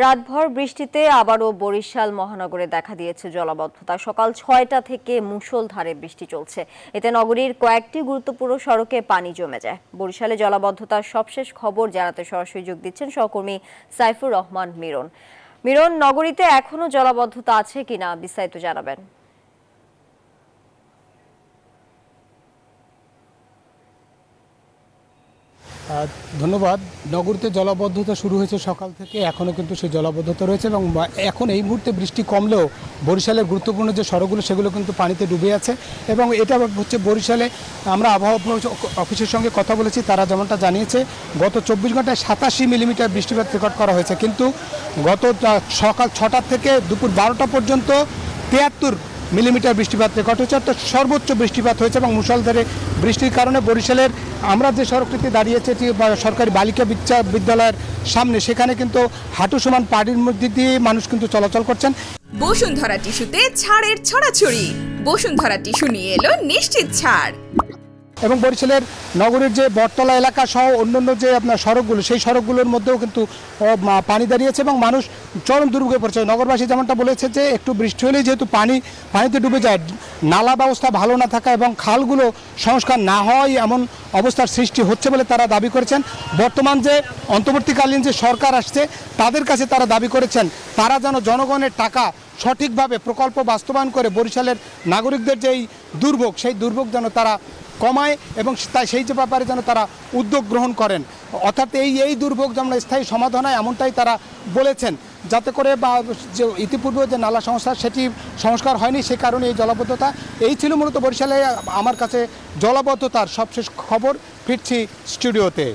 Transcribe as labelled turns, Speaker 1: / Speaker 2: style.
Speaker 1: রাতভর বৃষ্টিতে আবারও বরিশাল মহানগরে দেখা দিয়েছে জলাবদ্ধতা। সকাল ৬টা থেকে মুষলধারে বৃষ্টি চলছে। এতে নগরীর কয়েকটি গুরুত্বপূর্ণ সড়কে পানি জমে যায়। বরিশালে জলাবদ্ধতার সবশেষ খবর জানাতে সরাসরি যোগ দিচ্ছেন সহকর্মী সাইফুর রহমান মিরন। মিরন, নগরীতে এখনো জলাবদ্ধতা আছে কিনা বিস্তারিত জানাবেন।
Speaker 2: ধন্যবাদ। নগরীতে জলাবদ্ধতা শুরু হয়েছে সকাল থেকে, এখনও কিন্তু সেই জলাবদ্ধতা রয়েছে এবং এখন এই মুহূর্তে বৃষ্টি কমলেও বরিশালের গুরুত্বপূর্ণ যে সড়কগুলো সেগুলো কিন্তু পানিতে ডুবে আছে। এবং এটা হচ্ছে বরিশালে আমরা আবহাওয়া অফিসের সঙ্গে কথা বলেছি, তারা যেমনটা জানিয়েছে গত 24 ঘন্টায় 87 মিলিমিটার বৃষ্টিপাত রেকর্ড করা হয়েছে, কিন্তু গত সকাল 6টা থেকে দুপুর 12টা পর্যন্ত 73 মিলিমিটার বৃষ্টিপাত রেকর্ড হয়েছে, অর্থাৎ সর্বোচ্চ বৃষ্টিপাত হয়েছে। এবং মুষলধারে বৃষ্টির কারণে বরিশালের আমরা যে সড়কটিতে দাঁড়িয়েছি সরকারি বালিকা বিদ্যালয়ের সামনে, সেখানে কিন্তু হাঁটু সমান পানির মধ্যে দিয়ে মানুষ কিন্তু চলাচল করছেন।
Speaker 3: বসুন্ধরা টিস্যুতে ছাড়ের ছড়াছড়ি। বসুন্ধরা টিস্যু নিয়ে এলো নিশ্চিত ছাড়।
Speaker 2: এবং বরিশালের নগরীর যে বটতলা এলাকা সহ অন্যান্য যে আপনার সড়কগুলো, সেই সড়কগুলোর মধ্যেও কিন্তু পানি দাঁড়িয়েছে এবং মানুষ চরম দুর্ভোগে পড়ছে। নগরবাসী যেমনটা বলেছে যে একটু বৃষ্টি হলেই যেহেতু পানিতে ডুবে যায়, নালা ব্যবস্থা ভালো না থাকা এবং খালগুলো সংস্কার না হওয়াই এমন অবস্থার সৃষ্টি হচ্ছে বলে তারা দাবি করেছেন। বর্তমান যে অন্তর্বর্তীকালীন যে সরকার আসছে তাদের কাছে তারা দাবি করেছেন তারা যেন জনগণের টাকা সঠিকভাবে প্রকল্প বাস্তবায়ন করে বরিশালের নাগরিকদের যেই দুর্ভোগ, সেই দুর্ভোগ যেন তারা কমায় এবং তাই সেই যে ব্যাপারে যেন তারা উদ্যোগ গ্রহণ করেন, অর্থাৎ এই দুর্ভোগ যেন স্থায়ী সমাধান হয় এমনটাই তারা বলেছেন, যাতে করে বা যে ইতিপূর্বে যে নালা সংস্কার সেটি সংস্কার হয়নি, সে কারণে এই জলাবদ্ধতা। এই ছিল মূলত বরিশালে আমার কাছে জলাবদ্ধতার সবশেষ খবর। ফিরছি স্টুডিওতে।